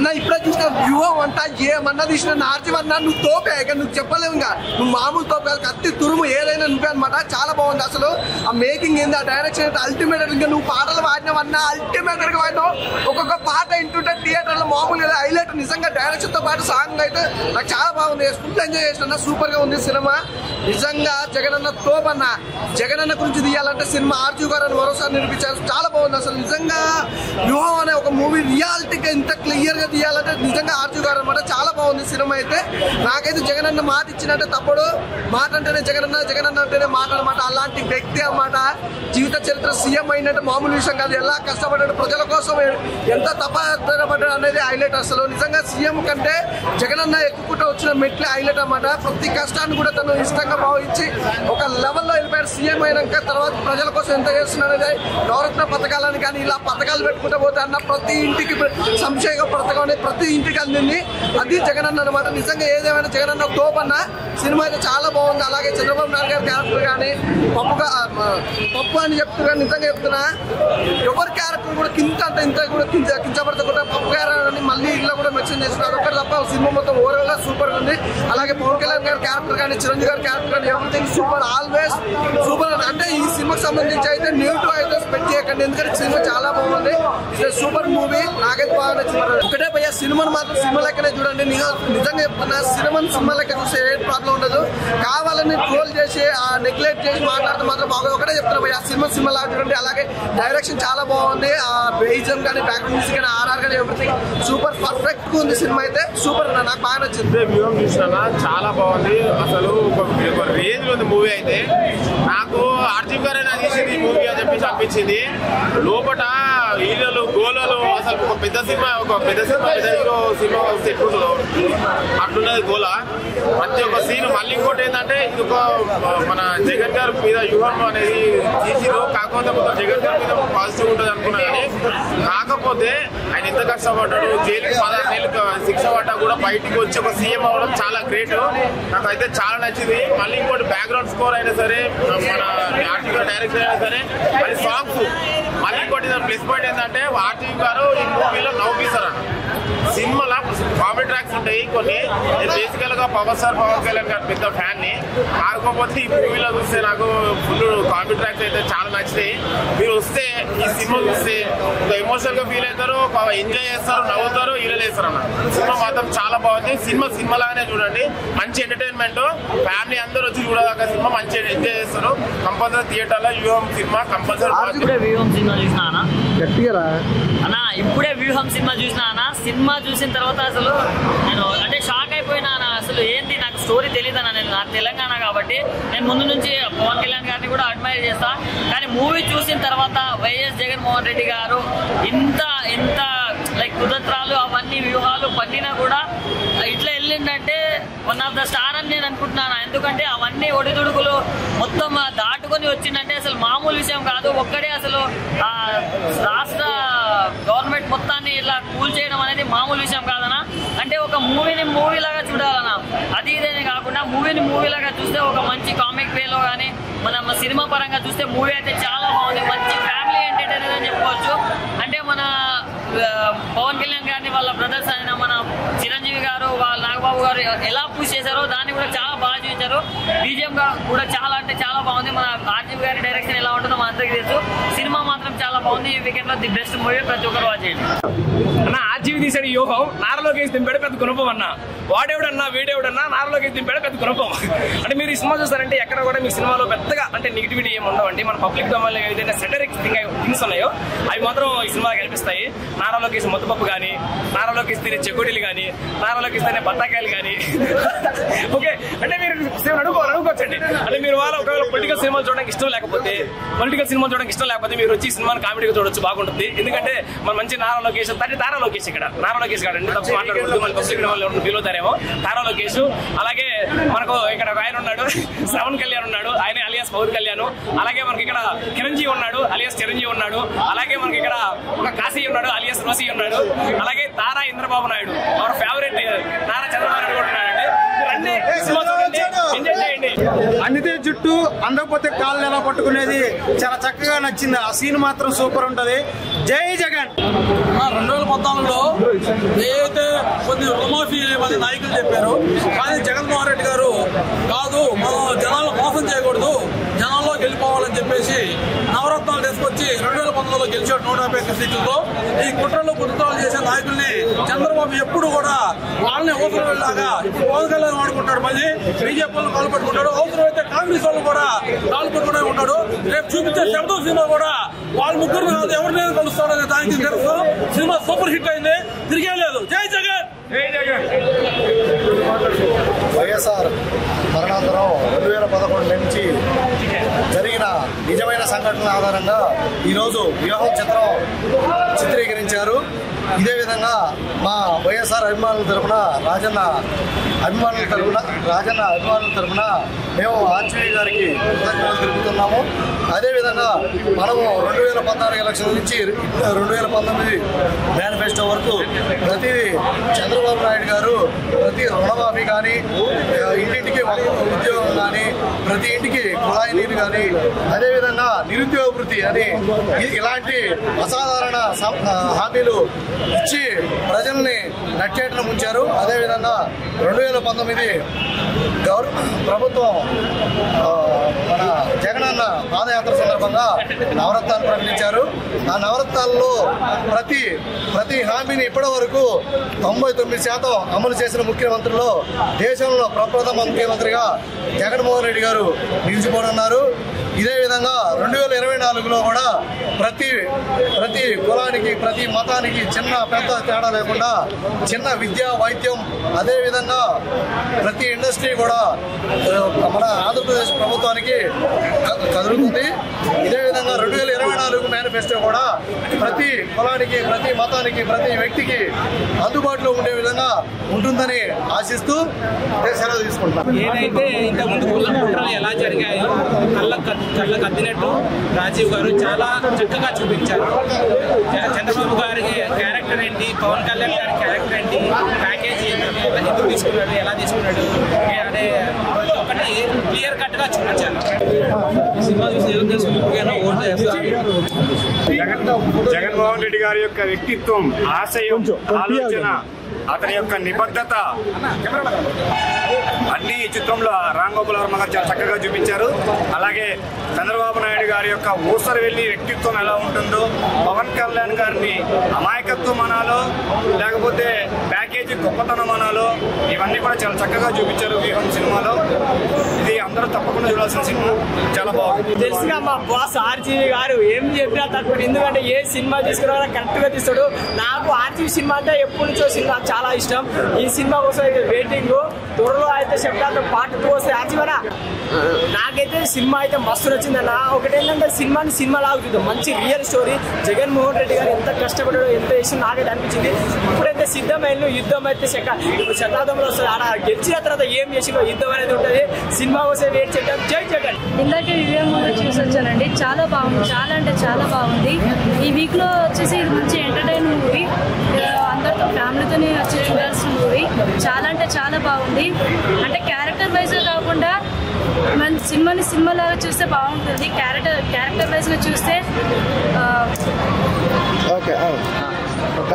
అన్న ఇప్పుడే చూసిన వ్యూహం అంట ఏమన్నా తీసిన నార్జీ అన్నా నువ్వు తోపే ఇక నువ్వు చెప్పలేవు ఇంకా నువ్వు మామూలు తోపు కాదు కత్తి తురుము ఏదైనా నువ్వే అనమాట చాలా బాగుంది అసలు ఆ మేకింగ్ ఏంది ఆ డైరెక్షన్ అయితే అల్టిమేట్ ఇంకా నువ్వు పాటలు వాడినవన్నా అల్టిమేట్ గా వాడినావు ఒక్కొక్క పాట వింటుంటే థియేటర్ లో మామూలుగా హైలైట్ నిజంగా డైరెక్షన్ తో పాటు సాంగ్ అయితే నాకు చాలా బాగుంది ఫుల్ ఎంజాయ్ చేసిన సూపర్ గా ఉంది సినిమా నిజంగా జగనన్న తోపన్న జగనన్న గురించి తీయాలంటే సినిమా ఆర్జీ గారు అని మరోసారి నిరూపించారు చాలా బాగుంది అసలు నిజంగా వ్యూహం అనే ఒక మూవీ రియాలిటీగా ఇంత క్లియర్ గా తీయాలంటే నిజంగా ఆర్జీ గారు అనమాట చాలా బాగుంది సినిమా అయితే నాకైతే జగనన్న మాట ఇచ్చినట్టే తప్పుడు మాట అంటేనే జగనన్న అంటేనే మాట అనమాట అలాంటి వ్యక్తి అన్నమాట జీవిత చరిత్ర సీఎం అయినట్టు మామూలు విషయం కాదు ఎలా కష్టపడ్డాడు ప్రజల కోసం ఎంత తపడ్డాడు అనేది హైలైట్ అసలు నిజంగా సీఎం కంటే జగనన్న ఎక్కుకుంటూ వచ్చిన మెట్లే హైలైట్ అన్నమాట ప్రతి కష్టాన్ని కూడా తను ఇష్టంగా భావించి ఒక లెవెల్లో వెళ్ళిపోయాడు సీఎం అయినాక తర్వాత ప్రజల కోసం ఎంత చేస్తున్నాడు అనేది నవరత్న పథకాలని కానీ ఇలా పథకాలు పెట్టుకుంటూ పోతే అన్న ప్రతి ఇంటికి సంక్షేమ పథకం అనేది ప్రతి ఇంటికి అందింది అది జగనన్న అనమాట నిజంగా ఏదేమైనా జగనన్న తోపన్న సినిమా అయితే చాలా బాగుంది అలాగే చంద్రబాబు నాయుడు గారి క్యారెక్టర్ కానీ పప్పు అని చెప్తున్నా నిజంగా చెప్తున్నా ఎవరి క్యారెక్టర్ కూడా ఇంత కూడా కించపడతా పప్పు క్యారెక్టర్ అని మళ్ళీ ఇలా కూడా మెన్షన్ చేస్తున్నారు ఒకటి తప్ప సినిమా మొత్తం ఓవరాల్ గా సూపర్ ఉంది అలాగే పవన్ కళ్యాణ్ గారి క్యారెక్టర్ కానీ చిరంజీవి గారి క్యారెక్టర్ కానీ ఎవ్రీథింగ్ సూపర్ ఆల్వేస్ సూపర్ అంటే ఈ సినిమాకి సంబంధించి అయితే నెగిటివ్ అయితే స్పెండ్ చేయకండి ఎందుకంటే సినిమా చాలా బాగుంది సూపర్ మూవీ నాకైతే బాగా నచ్చింది ఒకటే భయ్యా సినిమాను మాత్రం సినిమా లెక్కనే చూడండి నిజంగా చెప్తున్నా సినిమా లెక్క చూస్తే ఏ ప్రాబ్లం ఉండదు కావాలని ట్రోల్ చేసి నెగ్లెక్ట్ చేసి మాట్లాడితే మాత్రం బాగా ఒకటే చెప్తున్నా భయ్యా సినిమా లాగా చూడండి అలాగే డైరెక్షన్ చాలా బాగుంది ఆ బేజం కానీ బ్యాక్గ్రౌండ్ మ్యూజిక్ కానీ ఆర్ఆర్ కానీ ఎవ్రీథింగ్ సూపర్ పర్ఫెక్ట్ గా ఉంది సినిమా అయితే సూపర్ నాకు బాగా నచ్చింది వ్యూహం చూసినా చాలా బాగుంది అసలు ఒక రేంజ్ లో ఉంది మూవీ అయితే నాకు ఆర్జీ గారే తీసింది మూవీ అని చెప్పేసి అనిపించింది లోపల హీరోలు గోలలు అసలు ఒక పెద్ద సినిమా పెద్ద హీరో సినిమా వస్తే ఎట్లుంటుందో అట్లున్నది గోల ప్రతి ఒక్క సీన్ మళ్ళీ ఇంకోటి ఏంటంటే ఇది ఒక మన జగన్ గారి మీద వ్యూహం అనేది తీసిరు కాకపోతే మొత్తం జగన్ గారి మీద పాజిటివ్ ఉంటుంది అనుకున్నా కానీ కాకపోతే ఆయన ఎంత కష్టపడ్డాడు జైలుకి 16 నెలలు శిక్ష పడ్డా కూడా బయటికి వచ్చి ఒక సీఎం అవ్వడం చాలా గ్రేట్ నాకైతే చాలా నచ్చింది మళ్ళీ ఇంకోటి బ్యాక్గ్రౌండ్ స్కోర్ అయినా సరే మన ఆర్టీవీ డైరెక్టర్ అయినా సరే మళ్ళీ సాంగ్స్ మళ్ళీ ఇంకోటి ప్లస్ పాయింట్ ఏంటంటే ఆర్టీవీ గారు ఈ మూవీలో నవ్వుపిస్తారు సినిమాలో కామెడీ ట్రాక్స్ ఉంటాయి కొన్ని నేను బేసికల్ గా పవన్ కళ్యాణ్ గారు పెద్ద ఫ్యాన్ ని కాకపోతే ఈ మూవీలో చూస్తే నాకు ఫుల్ కామెడీ ట్రాక్స్ అయితే చాలా నచ్చుతాయి మీరు వస్తే ఈ సినిమా చూస్తే ఎమోషనల్ గా ఫీల్ అవుతారు ఎంజాయ్ చేస్తారు నవ్వుతారు హీరోలు వేస్తారు అన్న సినిమా మాత్రం చాలా బాగుంది సినిమా లాగానే చూడండి మంచి ఎంటర్టైన్మెంట్ ఫ్యామిలీ అందరూ వచ్చి చూడదాకా సినిమా మంచి ఎంజాయ్ చేస్తారు కంపల్సరీ థియేటర్ లో వ్యూహం సినిమా కంపల్సరీ ఇప్పుడే వ్యూహం సినిమా చూసినా అన్న సినిమా చూసిన తర్వాత అసలు నేను అంటే షాక్ అయిపోయినా అసలు ఏంటి నాకు స్టోరీ తెలియదు అన్న నేను నాకు తెలంగాణ కాబట్టి నేను ముందు నుంచి పవన్ కళ్యాణ్ గారిని కూడా అడ్మైర్ చేస్తా కానీ మూవీ చూసిన తర్వాత వైఎస్ జగన్మోహన్ రెడ్డి గారు ఇంత లైక్ కుతంత్రాలు అవన్నీ వ్యూహాలు పన్నినా కూడా ఇట్లా వెళ్ళిందంటే వన్ ఆఫ్ ద స్టార్ అని నేను అనుకుంటున్నాను ఎందుకంటే అవన్నీ ఒడిదుడుకులు మొత్తం దాటుకొని వచ్చిందంటే అసలు మామూలు విషయం కాదు ఒక్కడే అసలు రాష్ట్ర గవర్నమెంట్ మొత్తాన్ని ఇలా కూల్ చేయడం అనేది మామూలు విషయం కాదనా అంటే ఒక మూవీని మూవీలాగా చూడాలన్నా అది ఇదేనే కాకుండా మూవీలాగా చూస్తే ఒక మంచి కామిక్ వేలో కానీ మన సినిమా పరంగా చూస్తే మూవీ అయితే చాలా బాగుంది మంచి ఫ్యామిలీ ఎంటర్టైనర్ అని చెప్పుకోవచ్చు అంటే మన పవన్ కళ్యాణ్ గారిని వాళ్ళ బ్రదర్స్ అయిన మన చిరంజీవి గారు వాళ్ళ నాగబాబు గారు ఎలా పుష్ చేశారో దాన్ని కూడా చాలా బాగా చూపించారు బీజిఎం కూడా చాలా అంటే చాలా బాగుంది మన ఆర్జీవి గారి డైరెక్షన్ ఎలా ఉంటుందో మన అందరికీ తెలుసు సినిమా మాత్రం చాలా బాగుంది ఈ వీకెండ్ లో ది బెస్ట్ మూవీ ప్రతి ఒక్కరు వాచ్ చేయండి అన్న ఆర్జీవి తీసాడు యోగం నారలోకేసి దింపాడు పెద్ద గుణపం అన్న వాడేవుడన్నా వీడేవుడన్నా నారలోకేసి దింపాడు పెద్ద గుణపం అంటే మీరు ఈ సినిమా చూస్తారంటే ఎక్కడ కూడా మీ సినిమాలో పెద్దగా అంటే నెగిటివిటీ ఏమి ఉండవండి మన పబ్లిక్ డొమైన్లో ఏదైనా సెటరిక్ థింగ్స్ ఉన్నాయో అవి మాత్రం ఈ సినిమాలో కనిపిస్తాయి నారలోకేసి మొత్తపప్పు కానీ నారలోకేసి తినే చెకోడీలు కానీ నారలోకేసి తినే బత్తాకాయలు కానీ ఓకే అంటే మీరు అనుకోవచ్చండి అంటే మీరు వాళ్ళ ఒకవేళ పొలిటికల్ సినిమాలు చూడడానికి ఇష్టం లేకపోతే మీరు వచ్చి సినిమాని కామెడీగా చూడొచ్చు బాగుంటుంది ఎందుకంటే మన మంచి నారా లోకేష్ తారా లోకేష్ ఇక్కడ నారా లోకేష్ కాదండి తప్పు మాట్లాడకూడదు మన పబ్లిక్ వాళ్ళు ఫీల్ అవుతారేమో తారా లోకేష్ అలాగే మనకు ఇక్కడ ఆయన ఉన్నాడు శ్రవణ్ కళ్యాణ్ ఉన్నాడు ఆయన అలియాస్ పవన్ కళ్యాణ్ అలాగే మనకి ఇక్కడ చిరంజీవి ఉన్నాడు అలియాస్ చిరంజీవి ఉన్నాడు అలాగే మనకి ఇక్కడ ఒక కాశీ ఉన్నాడు అలియాస్ రోసి ఉన్నాడు అలాగే తారా ఇంద్రబాబు నాయుడు అవర్ ఫేవరెట్ నారా చంద్రబాబు నాయుడు కూడా ఉన్నాడండి అన్ని సినిమా చూడండి ఎంజాయ్ చేయండి అందితే జుట్టు అందకపోతే కాళ్ళు ఎలా పట్టుకునేది చాలా చక్కగా నచ్చింది. ఆ సీన్ మాత్రం సూపర్ ఉంటది. జై జగన్. 2014లో ఏదైతే కొన్ని రుణమాఫీ మంది నాయకులు చెప్పారు, కానీ జగన్మోహన్ రెడ్డి గారు కాదు, మనం జనాలను మోసం చేయకూడదు, జనాల్లో గెలిపోవాలని చెప్పేసి నవరత్నాలు తీసుకొచ్చి 2019లో గెలిచాడు 150 సీట్లతో. ఈ కుట్రలు కుట్రలు చేసే నాయకుల్ని చంద్రబాబు ఎప్పుడు కూడా వాళ్ళని అవసరంలాగా పవన్ కళ్యాణ్ వాడుకుంటాడు, మళ్ళీ బీజేపీ వాళ్ళు కాలు పట్టుకుంటాడు, అవసరమైతే కాంగ్రెస్ వాళ్ళు కూడా కాలు పట్టుకునే ఉంటాడు. రేపు చూపించే శబ్దం సినిమా కూడా వాళ్ళ ముగ్గురు కాదు ఎవరి మీద కలుస్తాడనే దానికి తెలుసు. సినిమా సూపర్ హిట్ అయింది, తిరిగే లేదు. జై జగన్. జై జగన్. వైఎస్ఆర్ మరణాంతరం 2011 నుంచి జరిగిన నిజమైన సంఘటనల ఆధారంగా ఈరోజు వ్యూహం చిత్రం చిత్రీకరించారు. ఇదే విధంగా మా వైఎస్ఆర్ అభిమానుల తరఫున రాజన్న అభిమానుల తరఫున మేము ఆర్జీవి గారికి కృతజ్ఞతలు తెలుపుతున్నాము. అదేవిధంగా మనము 2014 ఎలక్షన్ నుంచి 2019 మేనిఫెస్టో వరకు ప్రతిదీ చంద్రబాబు నాయుడు గారు ప్రతి రుణమాఫీ కానీ, ఇంటింటికి ఉద్యోగం కానీ, ప్రతి ఇంటికి కుళాయి నీరు కానీ, అదేవిధంగా నిరుద్యోగ వృత్తి అని ఇలాంటి అసాధారణ హామీలు ఇచ్చి ప్రజల్ని నట్టేటను ముంచారు. అదేవిధంగా 2019 ప్రభుత్వం మన జగనన్న పాదయాత్ర సందర్భంగా నవరత్నాలు ప్రకటించారు. ఆ నవరత్నాల్లో ప్రతి హామీని ఇప్పటి వరకు 99% అమలు చేసిన ముఖ్యమంత్రుల్లో దేశంలో ప్రప్రథమ ముఖ్యమంత్రిగా జగన్మోహన్ రెడ్డి గారు నిలిచిపోనున్నారు. ఇదే విధంగా 2024లో కూడా ప్రతి కులానికి, ప్రతి మతానికి చిన్న పెద్ద తేడా లేకుండా చిన్న విద్య, వైద్యం, అదేవిధంగా ప్రతి ఇండస్ట్రీ కూడా మన ఆంధ్రప్రదేశ్ ప్రభుత్వానికి కదులుతుంది. ఇదే విధంగా 2024 మేనిఫెస్టో కూడా ప్రతి కులానికి, ప్రతి మతానికి, ప్రతి వ్యక్తికి అందుబాటులో ఉండే విధంగా ఉంటుందని ఆశిస్తూ సెలవు తీసుకుంటాం. ఏదైతే ఇంతకుముందు కుట్రలు ఎలా జరిగాయో కళ్ళ కద్దినట్టు రాజీవ్ గారు చాలా చక్కగా చూపించారు. చంద్రబాబు గారి క్యారెక్టర్ ఏంటి, పవన్ కళ్యాణ్ గారి క్యారెక్టర్ ఏంటి, ప్యాకేజీ ఎందుకు తీసుకున్నాడు, ఎలా తీసుకున్నాడు అనే ఒకటి క్లియర్ కట్ గా చూపించారు. సినిమా చూసి ఏం చేసుకుంటున్నా ఓటు చేస్తారు. జగన్మోహన్ రెడ్డి గారి యొక్క వ్యక్తిత్వం, ఆశయం, ఆలోచన, అతని యొక్క నిబద్ధత అన్ని చిత్రంలో రామ్ గోపాల్ వర్మ గారు చాలా చక్కగా చూపించారు. అలాగే చంద్రబాబు నాయుడు గారి యొక్క ఊసరు వెళ్ళి వ్యక్తిత్వం ఎలా ఉంటుందో, పవన్ కళ్యాణ్ గారిని అమాయకత్వం అనాలో లేకపోతే ప్యాకేజీ గొప్పతనం అనాలో ఇవన్నీ కూడా చాలా చక్కగా చూపించారు వ్యూహం సినిమాలో. ఇది అందరూ తప్పకుండా చూడాల్సిన సినిమా, చాలా బాగుంది. తెలుసుగా మా బాస్ ఆర్జీవి గారు ఏం చెప్పినా తక్కువ, ఎందుకంటే ఏ సినిమా తీసుకున్నా కరెక్ట్ గా తీస్తాడు. నాకు ఆర్జీవి సినిమా అంటే ఎప్పటి నుంచో సినిమా చాలా ఇష్టం. ఈ సినిమా కోసం అయితే వెయిటింగ్. త్వరలో అయితే చెప్తాను పార్ట్ 2 వస్తే ఆర్జీవనా. నాకైతే సినిమా అయితే మస్తు నచ్చిందన్న. ఒకటేంటంటే సినిమా లాగా చూద్దాం, మంచి రియల్ స్టోరీ. జగన్మోహన్ రెడ్డి గారు ఎంత కష్టపడాడో, ఎంత చేసి నాకైతే అనిపించింది. ఇప్పుడైతే సిద్ధమైన యుద్ధం అయితే ఇప్పుడు శతాబ్దంలో వస్తుంది. ఆడ గెలిచిన తర్వాత ఏం చేసిందో యుద్ధం అనేది ఉంటుంది. సినిమా కోసం వెయిట్ చేద్దాం. జై జగన్. ఇందాకే వివేకం చూసి వచ్చానండి, చాలా బాగుంది, చాలా అంటే చాలా బాగుంది. ఈ వీక్ లో వచ్చేసి ఇది మంచి ఎంటర్టైన్ మూవీ, అందరితో ఫ్యామిలీతోనే వచ్చి చూడాల్సిన మూవీ. చాలా అంటే చాలా బాగుంది. అంటే క్యారెక్టర్ వైజ్ కాకుండా మన సినిమా లాగా చూస్తే బాగుంటుంది. క్యారెక్టర్ వైజ్ గా చూస్తే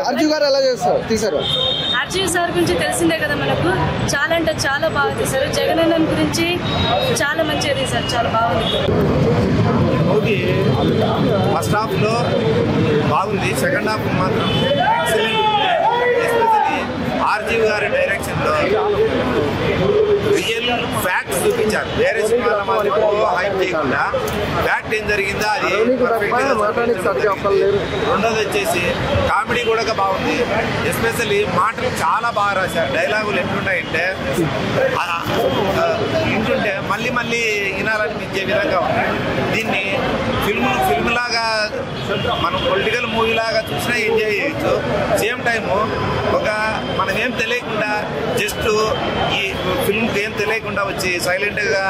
ఆర్జీవి గారు ఎలా చేస్తారు తీసారు. ఆర్జీవి సార్ గురించి తెలిసిందే కదా మనకు, చాలా అంటే చాలా బాగా తీశారు. జగనన్న గురించి చాలా మంచిగా తీశారు, చాలా బాగుంది. మూవీ ఫస్ట్ హాఫ్ లో బాగుంది, సెకండ్ హాఫ్ మాత్రం ఎక్సలెంట్. ఎస్పెషల్లీ ఆర్జీవి గారి డైరెక్షన్ లో రియల్ ఫ్యాక్ట్స్ చూపించారు. వేరే సినిమాల మాదిరి హైప్ చేయకుండా ఫ్యాక్ట్ ఏం జరిగిందో అది రెండోది వచ్చేసి కామెడీ కూడా బాగుంది. ఎస్పెషల్లీ మాటలు చాలా బాగా రాశారు. డైలాగులు ఎట్లుంటాయంటే వింటుంటే మళ్ళీ మళ్ళీ వినాలనిపించే విధంగా ఉంది. దీన్ని ఫిల్మ్ లాగా మనం పొలిటికల్ మూవీ లాగా చూసినా ఎంజాయ్ చేయొచ్చు. సేమ్ టైము మనం ఏం తెలియకుండా జస్ట్ ఈ ఫిల్మ్కి ఏం తెలియకుండా వచ్చి సైలెంట్గా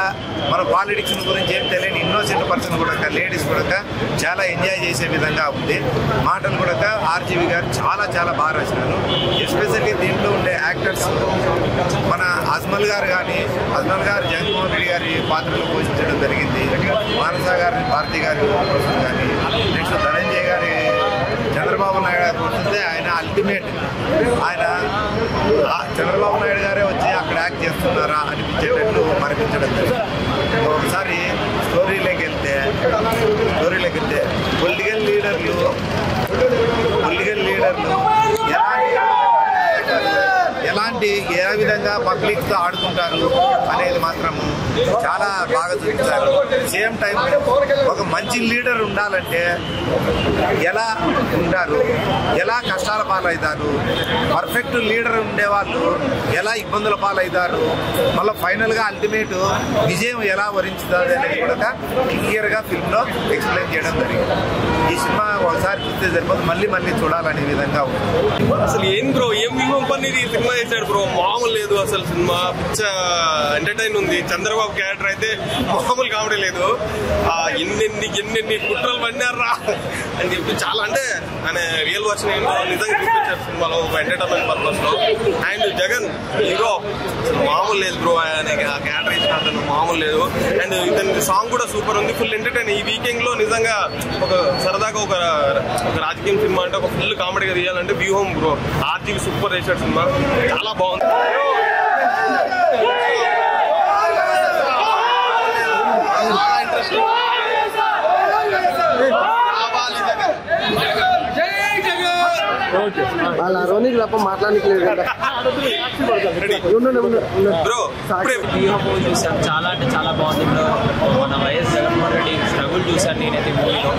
మన పాలిటిక్స్ గురించి ఏం తెలియని ఇన్నోసెంట్ పర్సన్ కూడా, లేడీస్ కూడా చాలా ఎంజాయ్ చేసే విధంగా ఉంది. మాటలు కూడా ఆర్జీవి గారు చాలా చాలా బాగా రాసినారు. ఎస్పెషల్లీ దీంట్లో ఉండే యాక్టర్స్ మన అజ్మల్ గారు జగన్మోహన్ రెడ్డి గారి పాత్రలో పోషించడం జరిగింది. మానస గారి భారతి గారి పోషించడం కానీ, నెక్స్ట్ ధనంజయ గారి చంద్రబాబు నాయుడు గారు పోషిస్తే ఆయన అల్టిమేట్. ఆయన చంద్రబాబు నాయుడు గారే వచ్చి అక్కడ యాక్ట్ చేస్తున్నారా అనిపించేటట్లు మరిపించడం జరిగింది. ఒకసారి స్టోరీలోకి వెళ్తే పొలిటికల్ లీడర్లు ఏ విధంగా పబ్లిక్తో ఆడుకుంటారు అనేది మాత్రము చాలా బాగా చూపించారు. సేమ్ టైం ఒక మంచి లీడర్ ఉండాలంటే ఎలా ఉంటారు, ఎలా కష్టాల పాలవుతారు, పర్ఫెక్ట్ లీడర్ ఉండేవాళ్ళు ఎలా ఇబ్బందుల పాలవుతారు, మళ్ళీ ఫైనల్గా అల్టిమేట్ విజయం ఎలా వరించుతుంది అనేది కూడా క్లియర్గా ఫిల్మ్లో ఎక్స్ప్లెయిన్ చేయడం జరిగింది. ఈ సినిమా ఒకసారి చూస్తే సరిపోతే మళ్ళీ చూడాలనే విధంగా ఉంది. అసలు ఏం బ్రో, ఏం వ్యూహం పని ఈ సినిమా చేశాడు బ్రో, మామూలు లేదు అసలు. సినిమా పిచ్చ ఎంటర్టైన్ ఉంది. చంద్రబాబు క్యారెక్టర్ అయితే మామూలు కామెడీ లేదు. ఎన్నెన్ని కుట్రలు పడినారా అని చెప్పి చాలా, అంటే ఆయన రియల్ వర్షన్ నిజంగా చూపించారు సినిమాలో ఒక ఎంటర్టైన్మెంట్ పర్పస్ లో. అండ్ జగన్ హీరో మామూలు లేదు బ్రో, ఆయన క్యారెక్టర్ ఇచ్చిన అతను మామూలు లేదు. అండ్ ఇతని సాంగ్ కూడా సూపర్ ఉంది, ఫుల్ ఎంటర్టైన్. ఈ వీకెండ్ లో నిజంగా ఒక సరదాగా ఒక రాజకీయం సినిమా అంటే ఒక ఫుల్ కామెడీగా తీయాలంటే వ్యూహం బ్రో. ఆర్జీవి సూపర్ చేశాడు సినిమా, చాలా బాగుంది. వాళ్ళ రోనికి తప్ప మాట్లాడలేదు. చూసాను, చాలా అంటే చాలా బాగుంది. మన వైఎస్ జగన్మోహన్ రెడ్డి స్ట్రగుల్ చూసాను నేనైతే మూవీలో.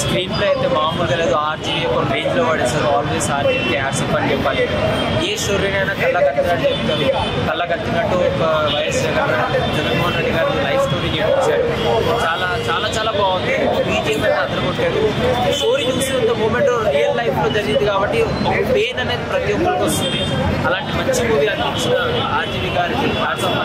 స్క్రీన్ ప్లే అయితే మామూలుగా లేదు. ఆర్జీవి ఒక రేంజ్ లో పడేస్తారు. ఆల్వేస్ ఆర్జీవికి హ్యాట్సప్ అని చెప్పాలి. ఏ స్టోరీనైనా కళ్ళకట్టినట్టు చెప్తారు. కళ్ళకట్టినట్టు ఒక వైఎస్ జగన్మోహన్ రెడ్డి గారు లైఫ్ స్టోరీ చెప్పించారు. చాలా చాలా చాలా బాగుంది. బీజేపీ అయితే అద్దరు కొట్టారు. స్టోరీ చూసినంత మూమెంట్ రియల్ లైఫ్ లో జరిగింది కాబట్టి ఒక పెయిన్ అనేది ప్రతి ఒక్కరికి వస్తుంది. అలాంటి మంచి మూవీ అందించిన ఆర్జీవి గారికి హ్యాట్సప్.